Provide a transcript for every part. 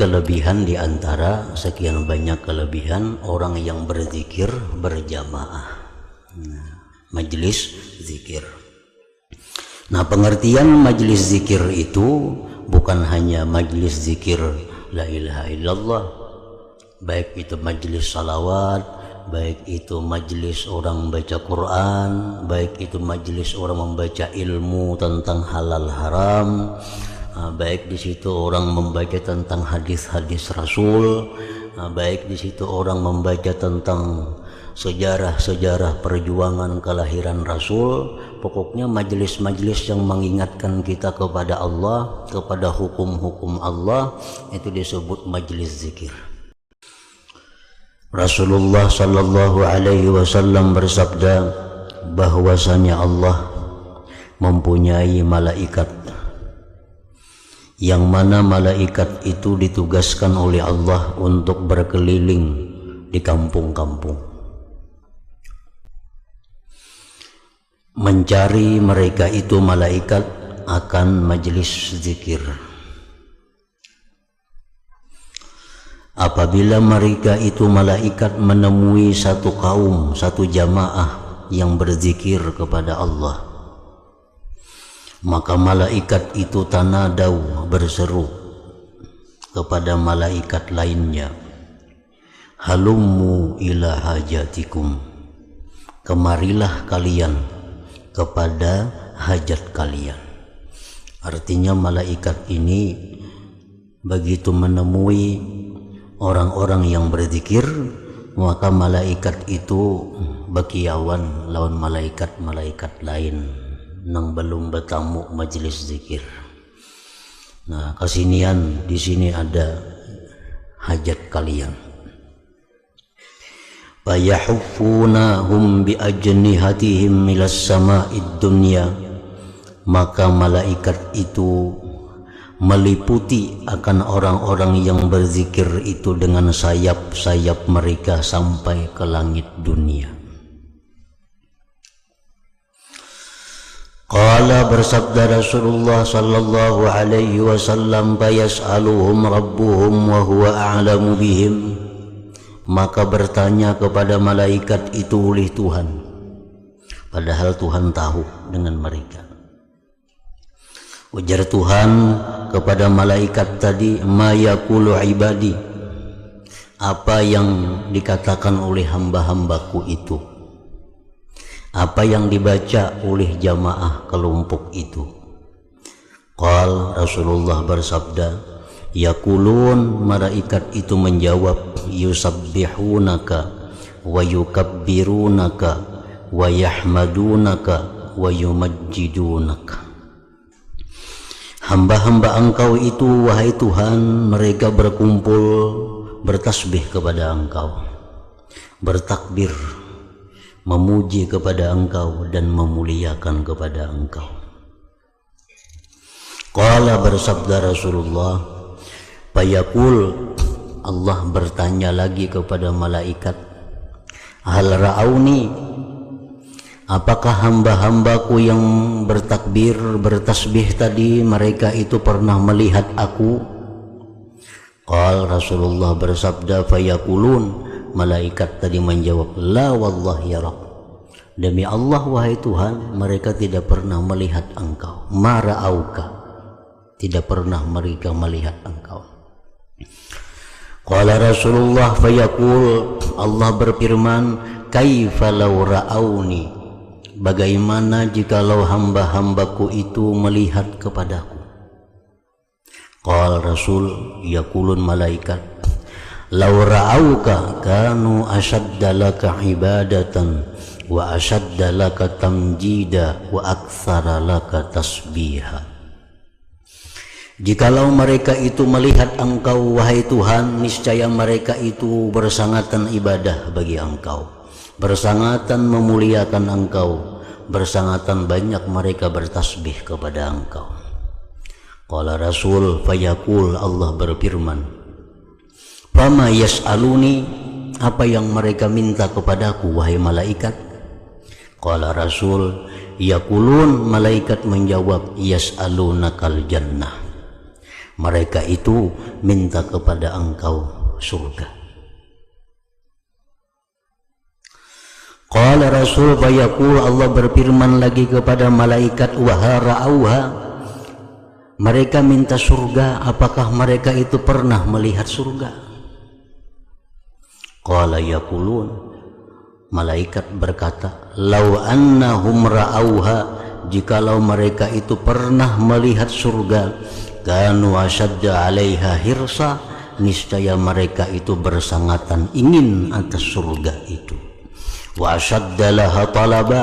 kelebihan di antara sekian banyak kelebihan orang yang berzikir berjamaah. Majelis zikir. Nah, pengertian majelis zikir itu bukan hanya majelis zikir la ilaha illallah, baik itu majelis salawat, baik itu majelis orang baca Quran, baik itu majelis orang membaca ilmu tentang halal haram, baik di situ orang membaca tentang hadis-hadis Rasul, baik di situ orang membaca tentang sejarah-sejarah perjuangan kelahiran Rasul. Pokoknya majelis-majelis yang mengingatkan kita kepada Allah, kepada hukum-hukum Allah, itu disebut majelis zikir. Rasulullah sallallahu alaihi wasallam bersabda bahwasanya Allah mempunyai malaikat, yang mana malaikat itu ditugaskan oleh Allah untuk berkeliling di kampung-kampung, mencari mereka itu malaikat akan majelis zikir. Apabila mereka itu malaikat menemui satu kaum, satu jamaah yang berzikir kepada Allah, maka malaikat itu tanadau, berseru kepada malaikat lainnya, halummu ila hajatikum, kemarilah kalian kepada hajat kalian. Artinya malaikat ini begitu menemui orang-orang yang berzikir, maka malaikat itu bakiawan lawan malaikat-malaikat lain nang belum bertamu majelis zikir. Nah, kesinian di sini ada hajat kalian. Fayahuffunahum biajnihatihim milas sama'id dunya, maka malaikat itu meliputi akan orang-orang yang berzikir itu dengan sayap-sayap mereka sampai ke langit dunia. Qala, bersabda Rasulullah sallallahu alaihi wasallam, fayas'aluhum rabbuhum wa huwa a'lamu bihim, maka bertanya kepada malaikat itu oleh Tuhan, padahal Tuhan tahu dengan mereka. Ujar Tuhan kepada malaikat tadi, ma yaqulu ibadi, apa yang dikatakan oleh hamba-hambaku itu, apa yang dibaca oleh jamaah kelompok itu. Qal, Rasulullah bersabda, yaqulun, malaikat itu menjawab, yusabbihunaka wa yukabbirunaka wa yahmadunaka wa yumajjidunaka. Hamba-hamba engkau itu, wahai Tuhan, mereka berkumpul bertasbih kepada engkau, bertakbir, memuji kepada engkau dan memuliakan kepada engkau. Qala, bersabda Rasulullah, fayaqul, Allah bertanya lagi kepada malaikat, hal ra'auni, apakah hamba-hambaku yang bertakbir, bertasbih tadi, mereka itu pernah melihat aku? Qal, Rasulullah bersabda, fayaqulun, malaikat tadi menjawab, la wallahi ya Rabb, demi Allah wahai Tuhan, mereka tidak pernah melihat engkau. Ma ra'auka, tidak pernah mereka melihat engkau. Qala Rasulullah, fayaqul, Allah berfirman, kaifa law ra'auni, bagaimana jikalau hamba-hambaku itu melihat kepadaku? Qal Rasul, yaqulun malaikat, law ra'auka kanu ashadda laka ibadatan wa ashadda laka tamjida wa aktsara laka tasbiha. Jikalau mereka itu melihat engkau wahai Tuhan, niscaya mereka itu bersangatan ibadah bagi engkau, bersangatan memuliakan engkau, bersangatan banyak mereka bertasbih kepada engkau. Qala Rasul, fayaqul, Allah berfirman, fama yas'aluni, apa yang mereka minta kepadaku wahai malaikat? Qala Rasul, yaqulun, malaikat menjawab, yas'alunakal jannah, mereka itu minta kepada engkau surga. Qala Rasul fayaqul, Allah berfirman lagi kepada malaikat, wahara'auha, mereka minta surga, apakah mereka itu pernah melihat surga? Qala yaqulun, malaikat berkata, lau annahum ra'auha, jikalau mereka itu pernah melihat surga, kanu asyadda 'alaiha hirsa, niscaya mereka itu bersangatan ingin atas surga itu. Wa asyadda laha talaba,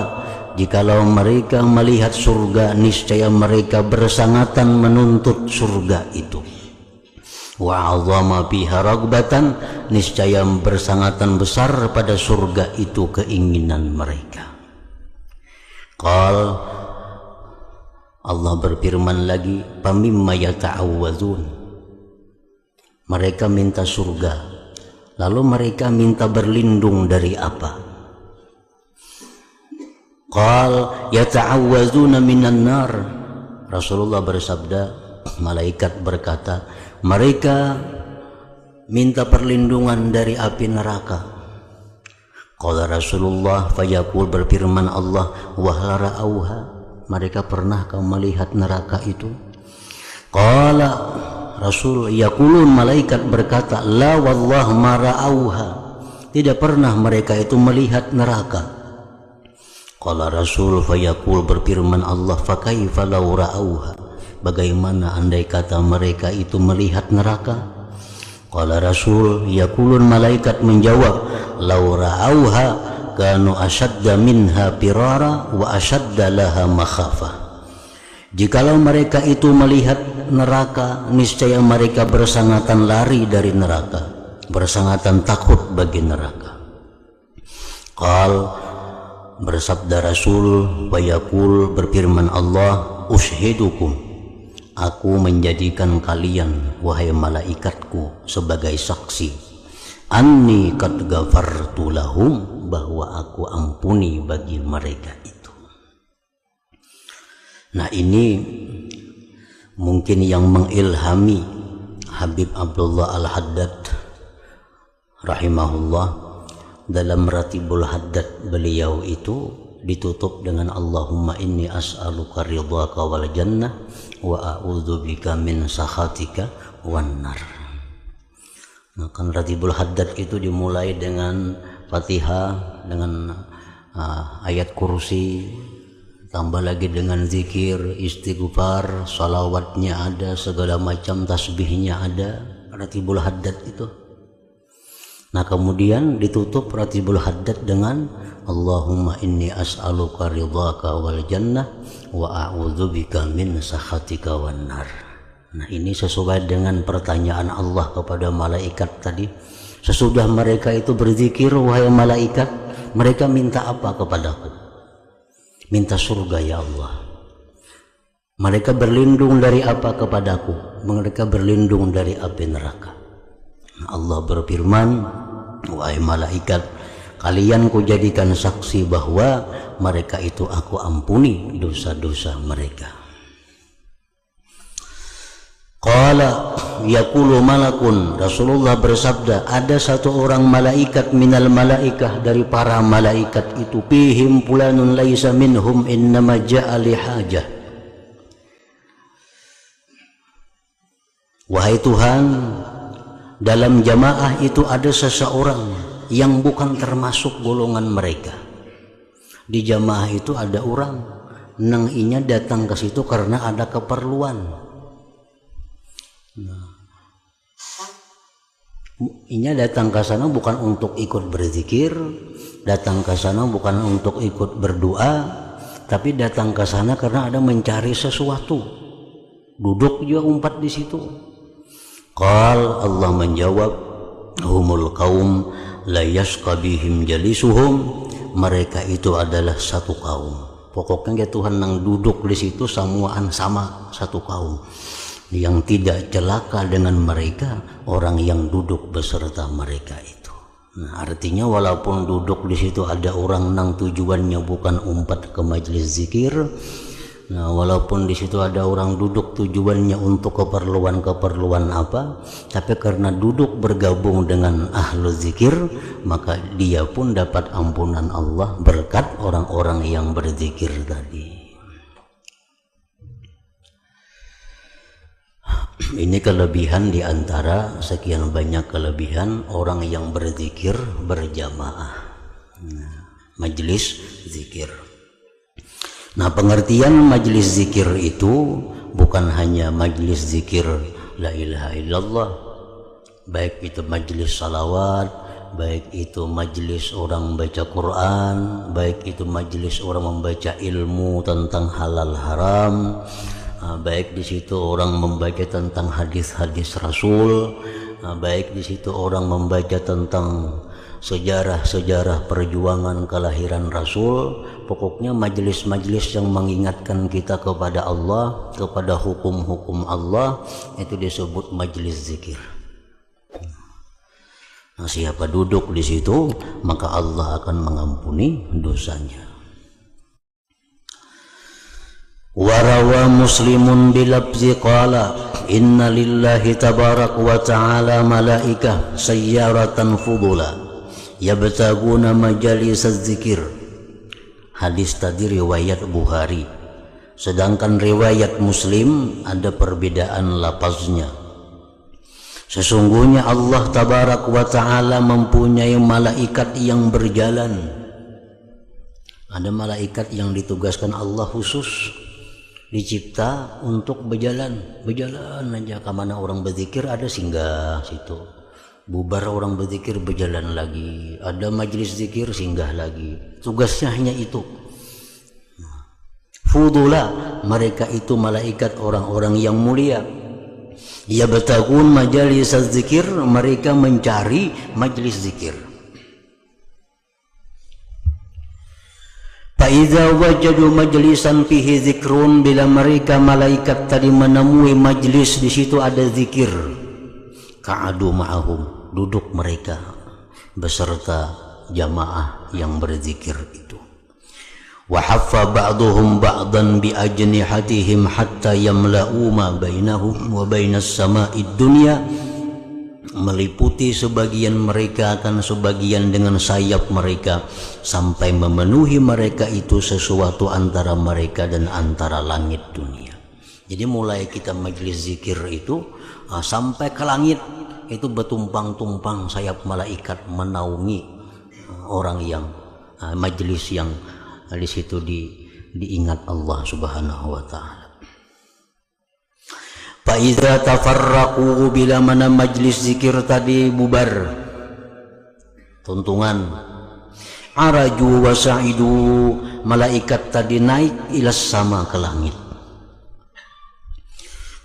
jikalau mereka melihat surga, niscaya mereka bersangatan menuntut surga itu. Wa 'azama biha ragbatan, niscaya bersangatan besar pada surga itu keinginan mereka. Qal, Allah berfirman lagi, pamimma yata'awwadzun, mereka minta surga, lalu mereka minta berlindung dari apa? Qal yata'awwadzuna minan nar, Rasulullah bersabda, malaikat berkata, mereka minta perlindungan dari api neraka. Qala Rasulullah fayaqul, berfirman Allah, wa hal ra'auha, mereka pernahkah melihat neraka itu? Qala Rasul yaqulun, malaikat berkata, la wallah ma ra'auha, tidak pernah mereka itu melihat neraka. Qala Rasul fayaqul, berfirman Allah, fakaifa law ra'auha, bagaimana andai kata mereka itu melihat neraka? Qala Rasul yaqulun, malaikat menjawab, law ra'auha kanu asyadda minha firara wa asyadda laha makhafah, jikalau mereka itu melihat neraka, niscaya mereka bersangatan lari dari neraka, bersangatan takut bagi neraka. Qal, bersabda Rasul fayaqul, berfirman Allah, ushidukum, aku menjadikan kalian wahai malaikatku sebagai saksi, anni qad ghafartu lahum, bahwa aku ampuni bagi mereka itu. Nah, ini mungkin yang mengilhami Habib Abdullah Al-Haddad rahimahullah. Dalam Ratibul Haddad beliau itu ditutup dengan Allahumma inni as'aluka ridhaka wal jannah wa a'udzubika min sakhatika wan nar. Maka Ratibul Haddad itu dimulai dengan Fatihah, dengan ayat kursi, tambah lagi dengan zikir, istighfar, salawatnya ada, segala macam tasbihnya ada. Ratibul Haddad itu. Nah, kemudian ditutup Ratibul Haddad dengan Allahumma inni as'aluka ridhaka wal jannah wa a'udzubika min sakhatika wan nar. Nah, ini sesuai dengan pertanyaan Allah kepada malaikat tadi. Sesudah mereka itu berzikir, wahai malaikat, mereka minta apa kepadaku? Minta surga ya Allah. Mereka berlindung dari apa kepadaku? Mereka berlindung dari api neraka. Allah berfirman, wahai malaikat, kalian kujadikan saksi bahwa mereka itu aku ampuni dosa-dosa mereka. Qala yaqulu malakun, Rasulullah bersabda, ada satu orang malaikat minal malaikah, dari para malaikat itu, fihim fulanun laisa minhum innama ja'a li hajah. Wahai Tuhan, dalam jamaah itu ada seseorang yang bukan termasuk golongan mereka. Di jamaah itu ada orang nang inya datang ke situ karena ada keperluan. Nah, inya datang ke sana bukan untuk ikut berzikir, datang ke sana bukan untuk ikut berdoa, tapi datang ke sana karena ada mencari sesuatu. Duduk juga umpat di situ. Qal, Allah menjawab, humul qaum la yashqa bihim jalisuhum, mereka itu adalah satu kaum. Pokoknya Tuhan nang duduk di situ semuaan sama satu kaum. Yang tidak celaka dengan mereka orang yang duduk beserta mereka itu. Nah, artinya walaupun duduk di situ ada orang nang tujuannya bukan umpat ke majelis zikir, Nah, walaupun di situ ada orang duduk tujuannya untuk keperluan-keperluan apa, tapi karena duduk bergabung dengan ahlu zikir, maka dia pun dapat ampunan Allah berkat orang-orang yang berzikir tadi. Ini kelebihan di antara sekian banyak kelebihan orang yang berzikir berjamaah. Nah, majelis zikir. Nah, pengertian majelis zikir itu bukan hanya majelis zikir la ilaha illallah, baik itu majelis salawat, baik itu majelis orang baca Quran, baik itu majelis orang membaca ilmu tentang halal haram, baik di situ orang membaca tentang hadis-hadis Rasul, baik di situ orang membaca tentang sejarah-sejarah perjuangan kelahiran Rasul. Pokoknya majelis-majelis yang mengingatkan kita kepada Allah, kepada hukum-hukum Allah, itu disebut majelis zikir. Nah, siapa duduk di situ, maka Allah akan mengampuni dosanya. Warawa Muslimun bilabzi qala inna lillahi tabarak wa ta'ala malaikah sayyaratan fudula yabtaguna majalis az-zikir. Hadis tadi riwayat Bukhari, sedangkan riwayat Muslim ada perbedaan lafaznya. Sesungguhnya Allah tabarak wa ta'ala mempunyai malaikat yang berjalan. Ada malaikat yang ditugaskan Allah khusus, dicipta untuk berjalan aja kemana orang berzikir, ada singgah situ. Bubar orang berzikir berjalan lagi, ada majelis zikir singgah lagi. Tugasnya hanya itu. Fudula, mereka itu malaikat orang-orang yang mulia. Yabtagun majalis zikir, mereka mencari majelis zikir. Faiza wajadu majlisan fihi zikrun, bila mereka malaikat tadi menemui majlis di situ ada zikir, ka'adu ma'ahum, duduk mereka beserta jamaah yang berzikir itu. Wa haffa ba'duhum ba'dan bi ajnihatihim hatta yamla'u ma bainahum wa bainas sama'id dunya, meliputi sebagian mereka akan sebagian dengan sayap mereka sampai memenuhi mereka itu sesuatu antara mereka dan antara langit dunia. Jadi mulai kita majelis zikir itu sampai ke langit itu bertumpang-tumpang sayap malaikat menaungi orang yang majelis yang di situ diingat Allah Subhanahu wa taala. Faiza tafarraqu, bila mana majlis zikir tadi bubar, tuntungan, araju wa sa'idu, malaikat tadi naik ilas sama ke langit.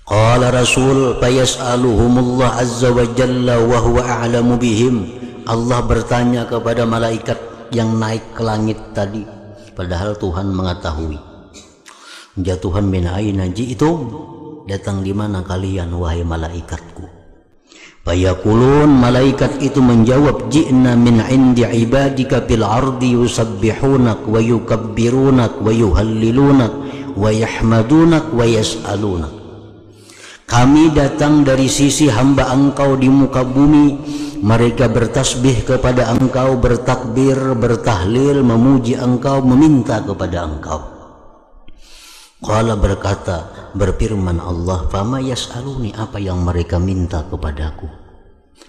Qala Rasul fayas'aluhumullah azza wa jalla wa huwa a'lamu bihim, Allah bertanya kepada malaikat yang naik ke langit tadi, padahal Tuhan mengetahui. Jatuhan min aina ji'tum, datang di mana kalian wahai malaikatku? Fayaqulun, malaikat itu menjawab, ji'na min indi ibadika fil ardi yusabbihunak wa yukabbirunak wa yuhallilunak wa yahmadunak wa yas'alunak. Kami datang dari sisi hamba engkau di muka bumi, mereka bertasbih kepada engkau, bertakbir, bertahlil, memuji engkau, meminta kepada engkau. Qala, berkata, berfirman Allah, fama yas'aluni, apa yang mereka minta kepadaku?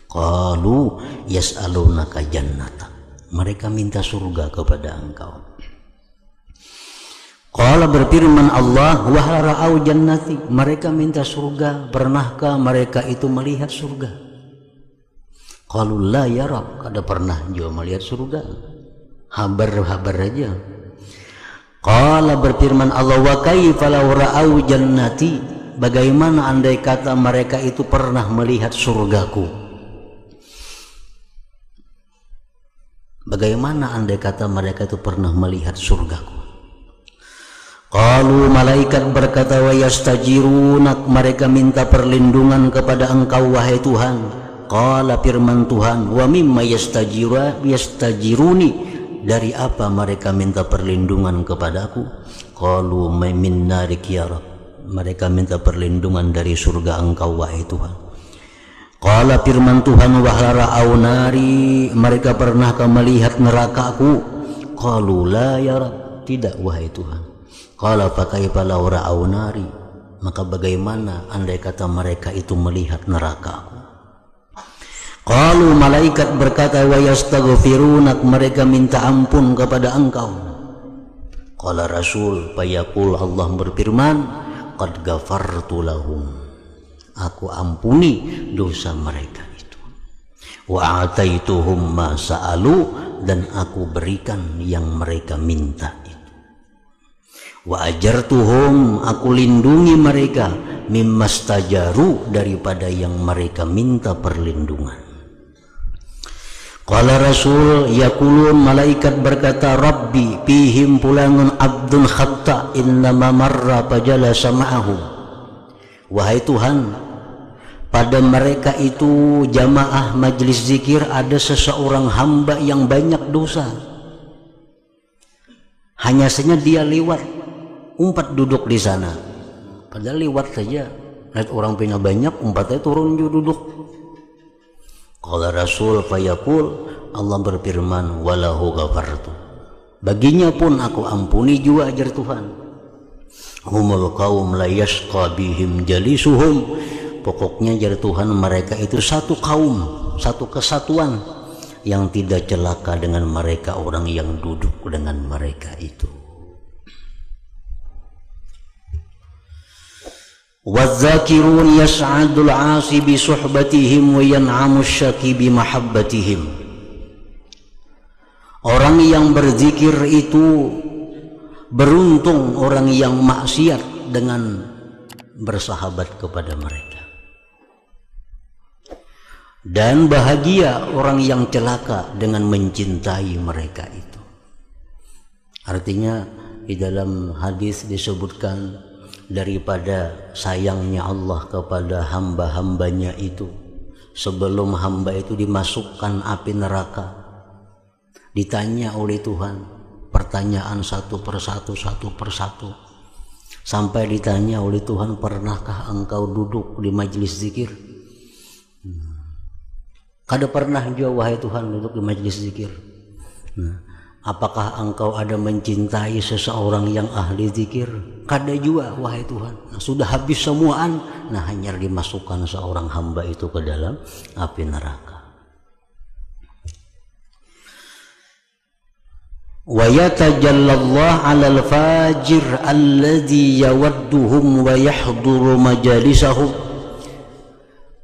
Qalu yas'alunaka jannata, mereka minta surga kepada engkau. Qala, berfirman Allah, wa hal ra'au jannati, mereka minta surga, pernahkah mereka itu melihat surga? Qalu la yara, kada pernah juga melihat surga, habar-habar aja. Qala, berfirman Allah, wa kaifa law ra'au jannati, bagaimana andai kata mereka itu pernah melihat surgaku? Bagaimana andai kata mereka itu pernah melihat surgaku? Qalu, malaikat berkata, wa yastajirunak, mereka minta perlindungan kepada engkau wahai Tuhan. Qala, firman Tuhan, wa mimma yastajiruni, dari apa mereka minta perlindungan kepadaku? Qalu min narik ya Rabb, mereka minta perlindungan dari surga Engkau wahai Tuhan. Qala firman Tuhan, wa hal ra'au nari, mereka pernahkah melihat nerakaku? Qalu la ya Rabb, tidak wahai Tuhan. Qala fa kaifa law ra'au nari, maka bagaimana andai kata mereka itu melihat nerakaku? Qalu, malaikat berkata, wa yastaghfirunak, mereka minta ampun kepada Engkau. Qala Rasul, fayaqul, Allah berfirman, qad ghafartu lahum, aku ampuni dosa mereka itu. Wa ataituhum ma sa'alu, dan aku berikan yang mereka minta itu. Wa ajartuhum, aku lindungi mereka, mimmastajaru, daripada yang mereka minta perlindungan. Qala Rasul, yaqulun, malaikat berkata, Rabbi fihim fulanun abdun khatta innama marra fajalasa ma'ahu. Wahai Tuhan, pada mereka itu jamaah majlis zikir ada seseorang hamba yang banyak dosa. Hanya saja dia lewat, umpat duduk di sana. Padahal lewat saja, lihat orang punya banyak, umpatnya turun juga duduk. Qala Rasul, fayaqul, Allah berfirman, walahu ghafartu, baginya pun aku ampuni juga, ajar Tuhan. Humul qaum la yashqa bihim jalisuhum, pokoknya ajar Tuhan, mereka itu satu kaum, satu kesatuan yang tidak celaka dengan mereka orang yang duduk dengan mereka itu. Wadzakirun yas'adul 'asi bi suhbatihim wa yan'amu syaki bi mahabbatihim. Orang yang berzikir itu beruntung orang yang maksiat dengan bersahabat kepada mereka, dan bahagia orang yang celaka dengan mencintai mereka itu. Artinya di dalam hadis disebutkan, daripada sayangnya Allah kepada hamba-hambanya itu, sebelum hamba itu dimasukkan api neraka, ditanya oleh Tuhan pertanyaan satu persatu, sampai ditanya oleh Tuhan, pernahkah engkau duduk di majelis zikir? Kada pernah juga wahai Tuhan duduk di majelis zikir. Apakah engkau ada mencintai seseorang yang ahli zikir? Kada juga wahai Tuhan. Sudah habis semuaan, hanya dimasukkan seorang hamba itu ke dalam api neraka. Wa yatajallallah 'alal fajir alladhi yawadduhum wa yahduru majalisahum.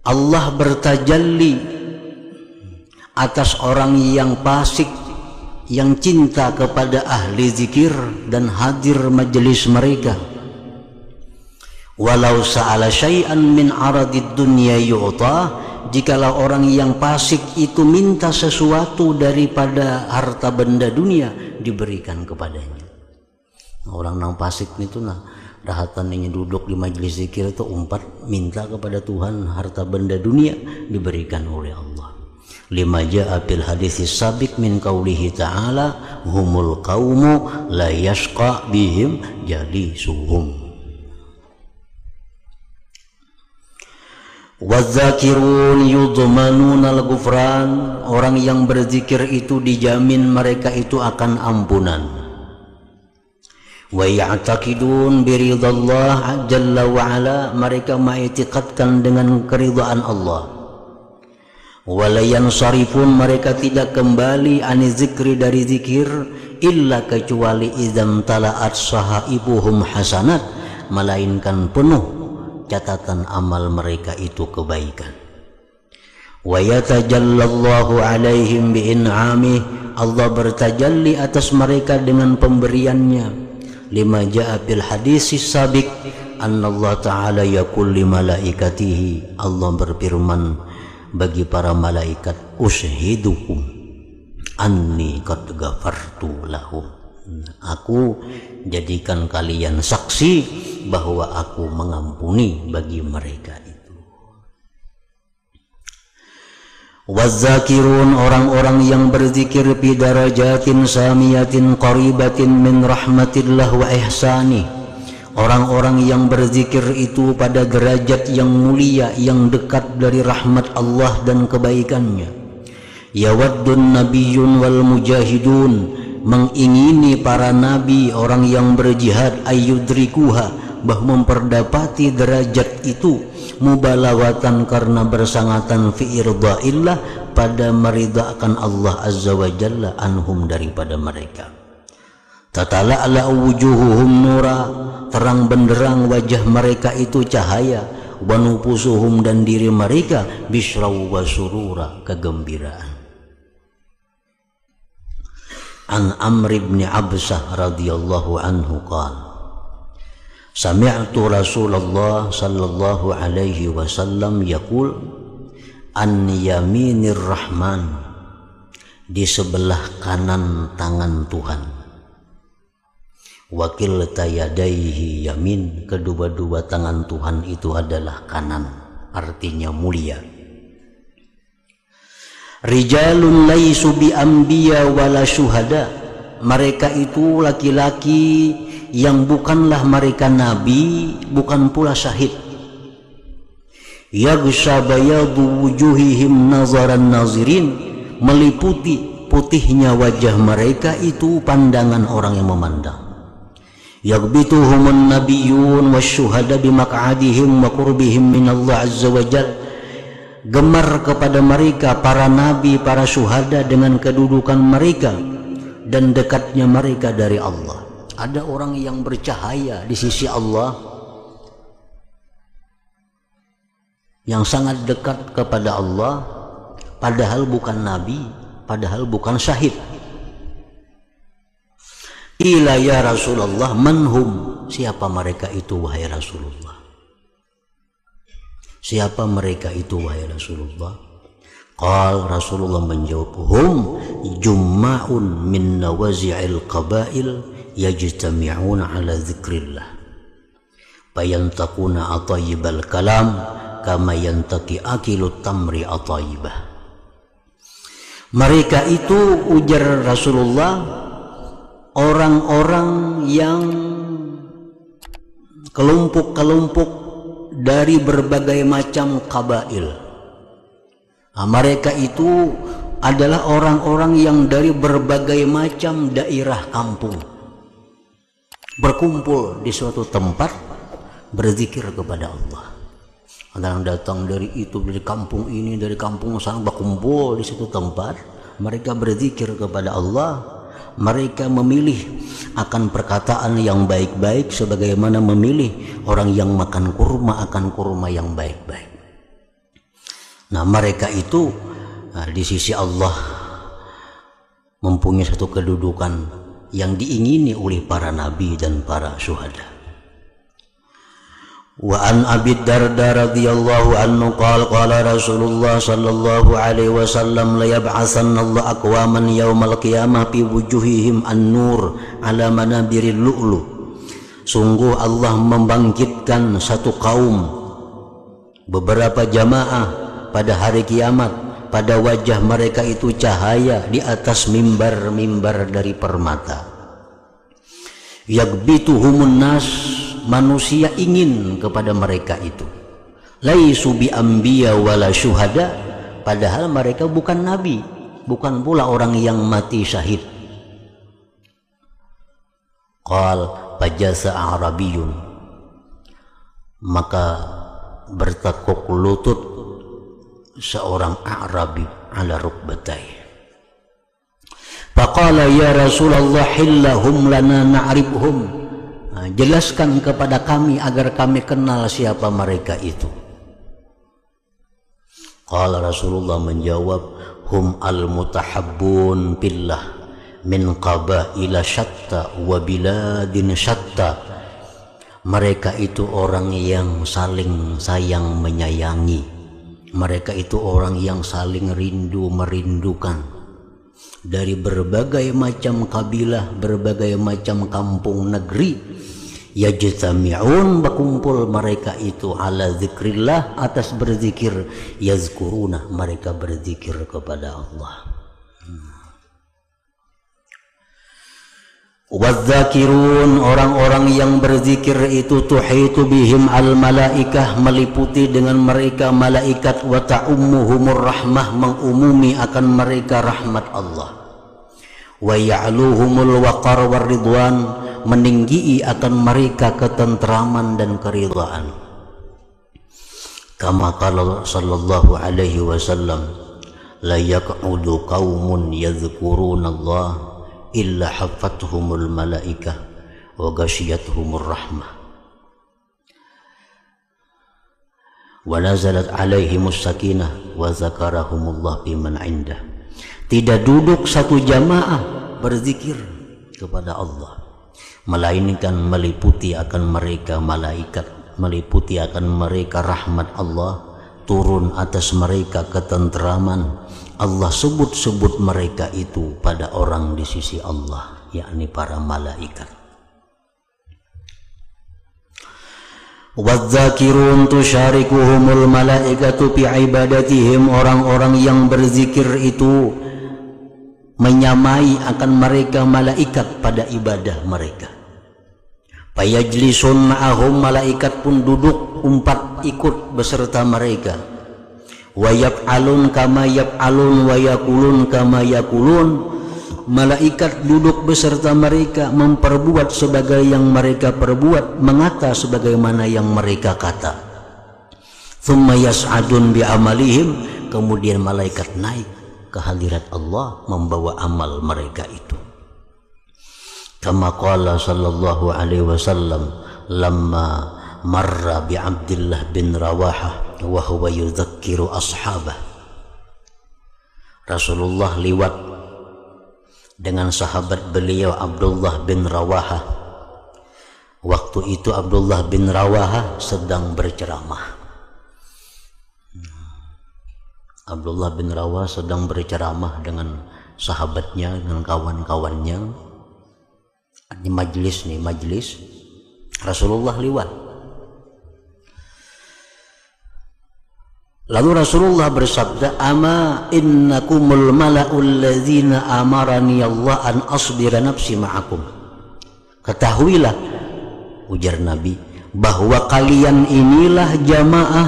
Allah bertajalli atas orang yang fasik, yang cinta kepada ahli zikir dan hadir majelis mereka. Walau sa'ala syai'an min aradid dunya yu'ta, jikalau orang yang fasik itu minta sesuatu daripada harta benda dunia, diberikan kepadanya. Orang yang fasik itu rahatan ini duduk di majelis zikir itu umpat minta kepada Tuhan harta benda dunia, diberikan oleh Allah. Lima ja'a fil haditsis sabiq min qaulihi ta'ala, humul qaumu la yashqa bihim jalisuhum. Wadzakirun yudmanuna al-ghufran, orang yang berzikir itu dijamin mereka itu akan ampunan. Wa ya'taqidun biridallah jalla wa ala, mereka mengiktikadkan dengan keridhaan Allah. Walayan sarifun, mereka tidak kembali ani zikri, dari zikir, illa kecuali idzam talaat sahaibuhum hasanat, melainkan penuh catatan amal mereka itu kebaikan. Wa yatajallallahu alaihim bi in'amih, Allah bertajalli atas mereka dengan pemberiannya. Lima ja'a fil haditsis sabiq annallahu ta'ala yaqul li malaikatihi, Allah berfirman bagi para malaikat, ushidukum anni qad ghafartu lahum, aku jadikan kalian saksi bahwa aku mengampuni bagi mereka itu. Wazakirun, orang-orang yang berzikir fi darajatin samiyatin qaribatin min rahmatillah wa ihsani, orang-orang yang berzikir itu pada derajat yang mulia, yang dekat dari rahmat Allah dan kebaikannya. Yawaddun nabiyyun wal mujahidun, mengingini para nabi, orang yang berjihad, ayyudrikuha, bah memperdapati derajat itu, mubalawatan, karena bersangatan, fi irdaillah, pada meridaakan Allah azza wa jalla, anhum, daripada mereka. Tatala'la wujuhuhum nura, terang benderang wajah mereka itu cahaya, wa nufusuhum, dan diri mereka bisraw wa surura, kegembiraan. An Amr ibn Absah radhiyallahu anhu qala sami'tu Rasulullah sallallahu alaihi wasallam yaqul an yaminir rahman, di sebelah kanan tangan Tuhan, wa kilta yadaihi yamin, kedua-dua tangan Tuhan itu adalah kanan, artinya mulia. Rijalun laisu bi anbiya wala syuhada, mereka itu laki-laki yang bukanlah mereka nabi, bukan pula syahid. Yaghsha bayadu wujuhihim nazaran nazirin, meliputi putihnya wajah mereka itu pandangan orang yang memandang. Yaghbituhumun nabiyyun wasyuhada bimaq'adihim wa qurbihim minallah azza wa jalla, gemar kepada mereka para nabi, para syuhada dengan kedudukan mereka dan dekatnya mereka dari Allah. Ada orang yang bercahaya di sisi Allah, yang sangat dekat kepada Allah, padahal bukan nabi, padahal bukan syahid. Ila ya Rasulullah manhum, siapa mereka itu wahai Rasulullah? Siapa mereka itu wahai Rasulullah? Qal, Rasulullah menjawab, hum jumma'un min nawazi'il qabail yajtami'una ala dzikrillah fayantakuna atayibal kalam kama yantaki akilut tamri atayibah. Mereka itu, ujar Rasulullah, orang-orang yang kelompok-kelompok dari berbagai macam kabail. Mereka itu adalah orang-orang yang dari berbagai macam daerah kampung berkumpul di suatu tempat berzikir kepada Allah. Ada yang datang dari itu, dari kampung ini, dari kampung sana, berkumpul di suatu tempat, mereka berzikir kepada Allah. Mereka memilih akan perkataan yang baik-baik sebagaimana memilih orang yang makan kurma akan kurma yang baik-baik. Nah, mereka itu di sisi Allah mempunyai satu kedudukan yang diingini oleh para nabi dan para syuhada. Wa an Abi Darda radhiyallahu anhu qala Rasulullah sallallahu alaihi wasallam la yab'atsanna Allah aqwaman yaumal qiyamah fi wujuhihim an-nur ala manabiril lu'lu. Sungguh Allah membangkitkan satu kaum, beberapa jamaah pada hari kiamat, pada wajah mereka itu cahaya di atas mimbar-mimbar dari permata. Yaghbituhumun nas, manusia ingin kepada mereka itu. Laisu bi anbiya wala syuhada, padahal mereka bukan nabi, bukan pula orang yang mati syahid. Qal fajasa arabiyun, maka bertekuk lutut seorang Arabi ala rukbatai. Faqala ya Rasulullah hillahum lana na'rifhum, jelaskan kepada kami agar kami kenal siapa mereka itu. Qala Rasulullah menjawab, hum al-mutahabbun billah min qabaila syatta wa biladin syatta. Mereka itu orang yang saling sayang menyayangi. Mereka itu orang yang saling rindu merindukan. Dari berbagai macam kabilah, berbagai macam kampung negeri yajtami'un, berkumpul mereka itu ala zikrillah, atas berzikir, yazkuruna, mereka berzikir kepada Allah. Wadzakirun, orang-orang yang berzikir itu tuhitu bihim al malaikah, meliputi dengan mereka malaikat, wa ta'ummuhumur rahmah, mengumumi akan mereka rahmat Allah, wa ya'luhumul waqar war ridwan, meninggi akan mereka ketentraman dan keridhaan. Kama qala sallallahu alaihi wasallam, la yaq'udu qaumun yadhkuruna Allah illa hafathumul malaikah wa ghashiyatuhumur rahmah wa nazalat alaihimus sakinah wa zakarahumullah biman indah. Tidak duduk satu jamaah berzikir kepada Allah melainkan meliputi akan mereka malaikat, meliputi akan mereka rahmat Allah, turun atas mereka ketentraman. Allah sebut-sebut mereka itu pada orang di sisi Allah, yakni para malaikat. Wadzakirun tusyarikuhumul malaikatu fi ibadatihim, orang-orang yang berzikir itu menyamai akan mereka malaikat pada ibadah mereka. Fayajlisun ma'ahum, malaikat pun duduk umpat ikut beserta mereka. Wa yaf'alun kama yaf'alun wa yakulun kama yakulun, malaikat duduk beserta mereka, memperbuat sebagai yang mereka perbuat, mengata sebagaimana yang mereka kata. Thumma yas'adun bi amalihim, kemudian malaikat naik ke hadirat Allah membawa amal mereka itu. Kama qala sallallahu alaihi wasallam lamma marra bi Abdullah bin Rawahah wa huwa yudzakiru ashabah. Rasulullah liwat dengan sahabat beliau Abdullah bin Rawahah. Waktu itu Abdullah bin Rawahah sedang berceramah. Abdullah bin Rawahah sedang berceramah dengan sahabatnya, dengan kawan-kawannya. Ini majlis Rasulullah liwat. Lalu Rasulullah bersabda, ama innakumul mala'ul ladzina amarani Allah an asbira nafsi ma'akum. Ketahuilah, ujar Nabi, bahwa kalian inilah jamaah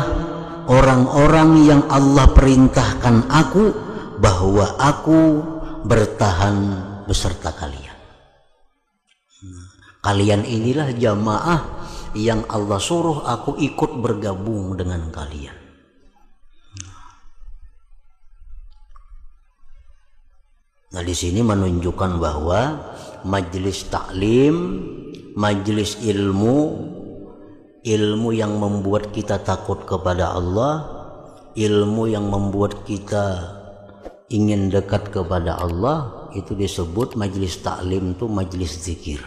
orang-orang yang Allah perintahkan aku, bahwa aku bertahan beserta kalian. Kalian inilah jamaah yang Allah suruh aku ikut bergabung dengan kalian. Nah, di sini menunjukkan bahwa majelis taklim, majelis ilmu yang membuat kita takut kepada Allah, ilmu yang membuat kita ingin dekat kepada Allah, itu disebut majelis taklim, itu majelis zikir.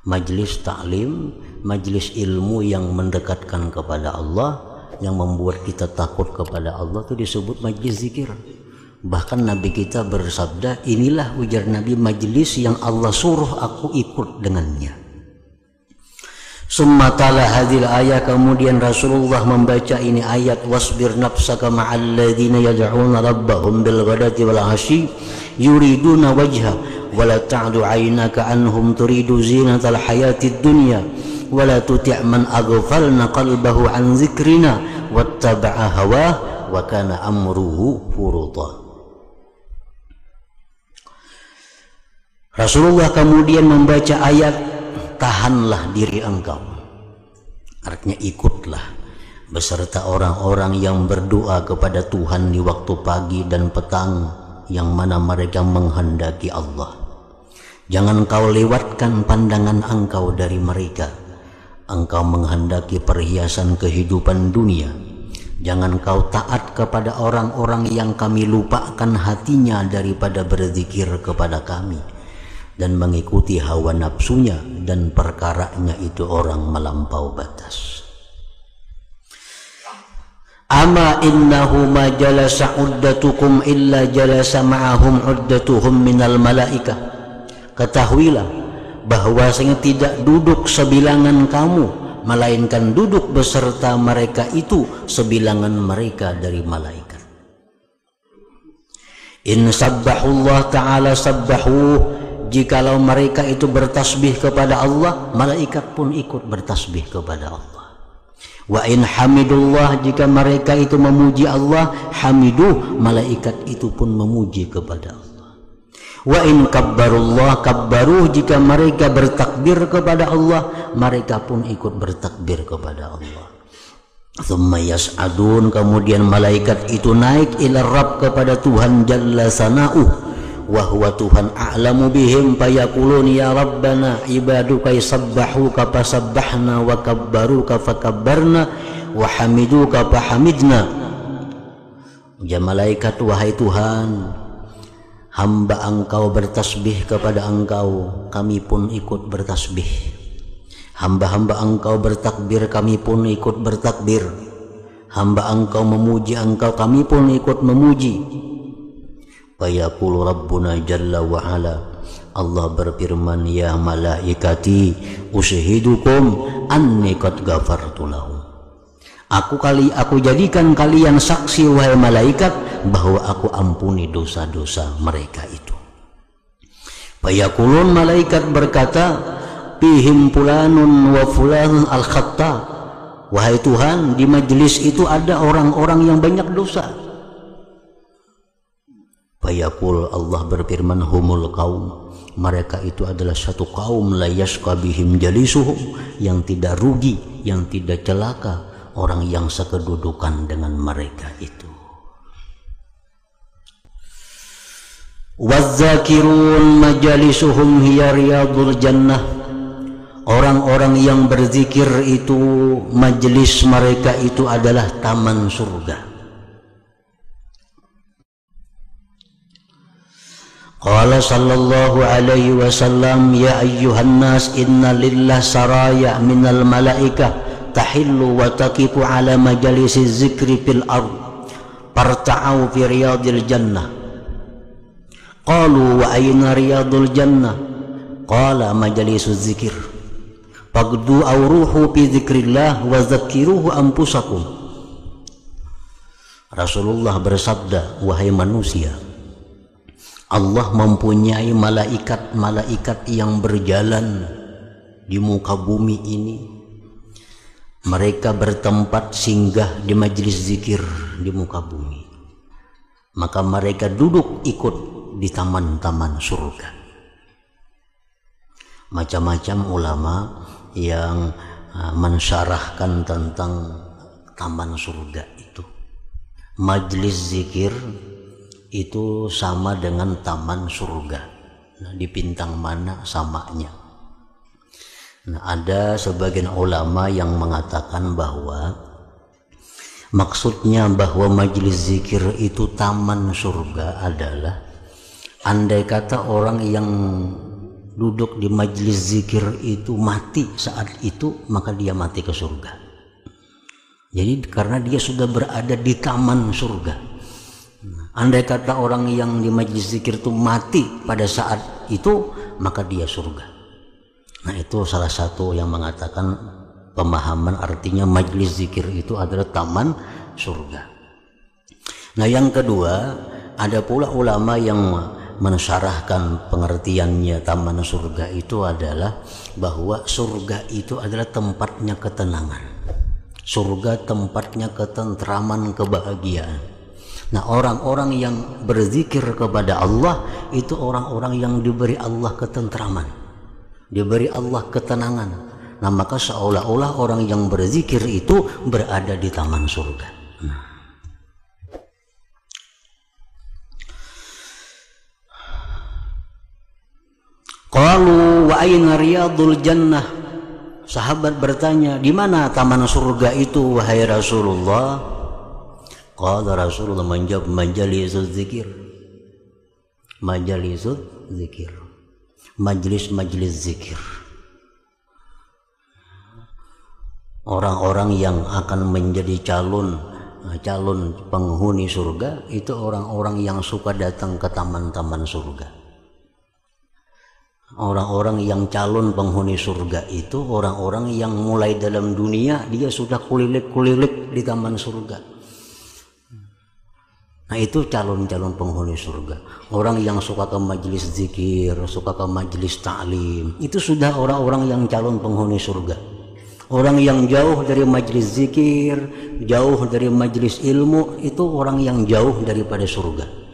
Majelis taklim, majelis ilmu yang mendekatkan kepada Allah, yang membuat kita takut kepada Allah, itu disebut majelis zikir. Bahkan Nabi kita bersabda, inilah, ujar Nabi, majelis yang Allah suruh aku ikut dengannya. Summa tala hadhil ayat, kemudian Rasulullah membaca ini ayat, wasbir nafsaka ma'al ladzina yad'una rabbahum bil ghadati wal 'ashyi yuriduna wajha wa la ta'du 'ainaka anhum turidu zinatal hayatid dunya wa la tuti' man aghfalna qalbahu an dzikrina wattaba'a hawah wa kana amruhu furuta. Rasulullah kemudian membaca ayat, tahanlah diri engkau, artinya ikutlah beserta orang-orang yang berdoa kepada Tuhan di waktu pagi dan petang, yang mana mereka menghendaki Allah. Jangan kau lewatkan pandangan engkau dari mereka. Engkau menghendaki perhiasan kehidupan dunia. Jangan kau taat kepada orang-orang yang kami lupakan hatinya daripada berzikir kepada kami dan mengikuti hawa nafsunya, dan perkaranya itu orang melampau batas. Ama innahu ma jalasa uddatukum illa jalasa ma'ahum uddatuhum minal malaikah. Ketahuilah bahwasanya tidak duduk sebilangan kamu, melainkan duduk beserta mereka itu sebilangan mereka dari malaikat. In sabbahullah ta'ala sabbahu, jikalau mereka itu bertasbih kepada Allah, malaikat pun ikut bertasbih kepada Allah. Wa in hamidullah, jika mereka itu memuji Allah, hamidu, malaikat itu pun memuji kepada Allah. Wa in kabbarullah kabbaruh, jika mereka bertakbir kepada Allah, mereka pun ikut bertakbir kepada Allah. Thumma yas'adun, kemudian malaikat itu naik ila Rabb, kepada Tuhan Jalla Sana'uh, wa huwa Tuhan a'lamu bihim, fayaqulun ya Rabbana ibaduka yasabbahuka fasabbahna wa kabbaruka fakabbarna wa hamiduka fahamidna. Ya malaikat, wahai Tuhan, hamba Engkau bertasbih kepada Engkau, kami pun ikut bertasbih. Hamba-hamba Engkau bertakbir, kami pun ikut bertakbir. Hamba Engkau memuji Engkau, kami pun ikut memuji. Fayaqulu Rabbuna Jalla wa Ala, Allah berfirman, ya malaikati ushidukum anni qad ghafartu lahum. Aku jadikan kalian saksi wahai malaikat bahwa aku ampuni dosa-dosa mereka itu. Fayaqulun, malaikat berkata, fihim fulanun wa fulanun al-khatta, wahai Tuhan, di majelis itu ada orang-orang yang banyak dosa. Fayaqul, Allah berfirman, humul kaum, mereka itu adalah satu kaum, la yashqa bihim jalisuhum, yang tidak rugi, yang tidak celaka orang yang sekedudukan dengan mereka itu. Wazzakirun majalisuhum hiya riyadul jannah, orang-orang yang berzikir itu majelis mereka itu adalah taman surga. Qala sallallahu alaihi wasallam, ya ayyuhan nas, inna lillah saraya minal malaikah tahillu wa taqifu ala majalisi zikri fil ard, parta'au fi riyadil jannah. Qalu wa ayna riyadul jannah? Qala majalisu zikir. Faqdu aw ruhu fi zikrillah wa zakkiruhu anfusakum. Rasulullah bersabda, wahai manusia, Allah mempunyai malaikat-malaikat yang berjalan di muka bumi ini. Mereka bertempat singgah di majelis zikir di muka bumi. Maka mereka duduk ikut di taman-taman surga. Macam-macam ulama yang mensyarahkan tentang taman surga itu. Majelis zikir itu sama dengan taman surga. Nah, di bintang mana samanya? Nah, ada sebagian ulama yang mengatakan bahwa maksudnya bahwa majelis zikir itu taman surga adalah andai kata orang yang duduk di majelis zikir itu mati saat itu, maka dia mati ke surga. Jadi karena dia sudah berada di taman surga. Andai kata orang yang di majelis zikir itu mati pada saat itu, maka dia surga. Nah, itu salah satu yang mengatakan pemahaman artinya majelis zikir itu adalah taman surga. Nah, yang kedua, ada pula ulama yang mensyarahkan pengertiannya taman surga itu adalah bahwa surga itu adalah tempatnya ketenangan. Surga tempatnya ketentraman, kebahagiaan. Nah, orang-orang yang berzikir kepada Allah itu orang-orang yang diberi Allah ketentraman, diberi Allah ketenangan. Nah, maka seolah-olah orang yang berzikir itu berada di taman surga. Qalu wa ayna riyadul jannah? Sahabat bertanya, di mana taman surga itu wahai Rasulullah? Qala Rasulullah menjawab, majalisuz zikir. Majalisuz zikir. Majelis-majelis zikir. Orang-orang yang akan menjadi calon penghuni surga itu orang-orang yang suka datang ke taman-taman surga. Orang-orang yang calon penghuni surga itu orang-orang yang mulai dalam dunia dia sudah kulilik-kulilik di taman surga. Nah itu calon-calon penghuni surga. Orang yang suka ke majelis zikir, suka ke majelis ta'lim, itu sudah orang-orang yang calon penghuni surga. Orang yang jauh dari majelis zikir, jauh dari majelis ilmu, itu orang yang jauh daripada surga.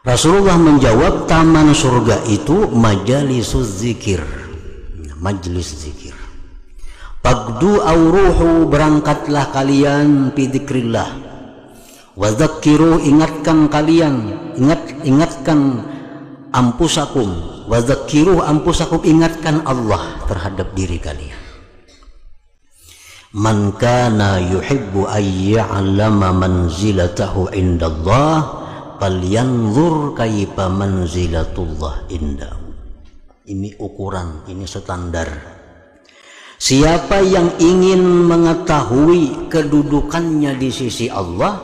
Rasulullah menjawab, taman surga itu majalisuz zikir, majelis zikir. Pagdu auruhu, berangkatlah kalian fi dzikrillah. Wa dzakkiru, ingatkan kalian, ingatkan ampusakum. Wa dzakkiru ampusakum, ingatkan Allah terhadap diri kalian. Man kana yuhibbu ay ya'lama manzilatahu indallah falyanzur kaifa manzilatullah indahu. Ini ukuran, ini standar. Siapa yang ingin mengetahui kedudukannya di sisi Allah,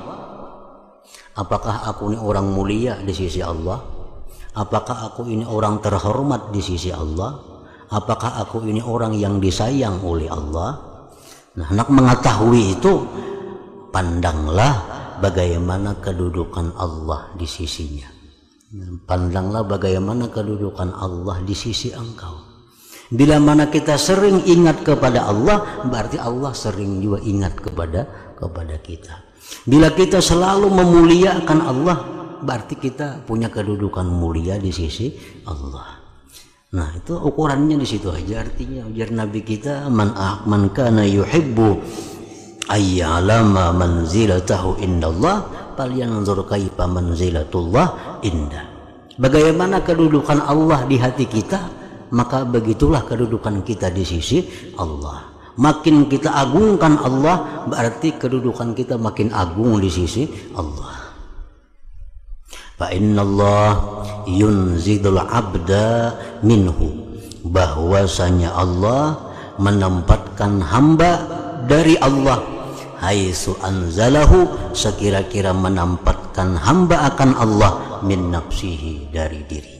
apakah aku ini orang mulia di sisi Allah? Apakah aku ini orang terhormat di sisi Allah? Apakah aku ini orang yang disayang oleh Allah? Nah, nak mengetahui itu, pandanglah bagaimana kedudukan Allah di sisinya. Pandanglah bagaimana kedudukan Allah di sisi engkau. Bila mana kita sering ingat kepada Allah, berarti Allah sering juga ingat kepada kita. Bila kita selalu memuliakan Allah, berarti kita punya kedudukan mulia di sisi Allah. Nah, itu ukurannya di situ aja. Artinya biar Nabi kita man kana yuhibbu ayyalama manzilatahu indallah falyanzur kaifa manzilatullah indah. Bagaimana kedudukan Allah di hati kita, maka begitulah kedudukan kita di sisi Allah. Makin kita agungkan Allah, berarti kedudukan kita makin agung di sisi Allah. Fa innallah yunzidul abda minhu, bahwasanya Allah menempatkan hamba dari Allah, haitsu anzalahu, sekira-kira menempatkan hamba akan Allah, min nafsihi, dari diri.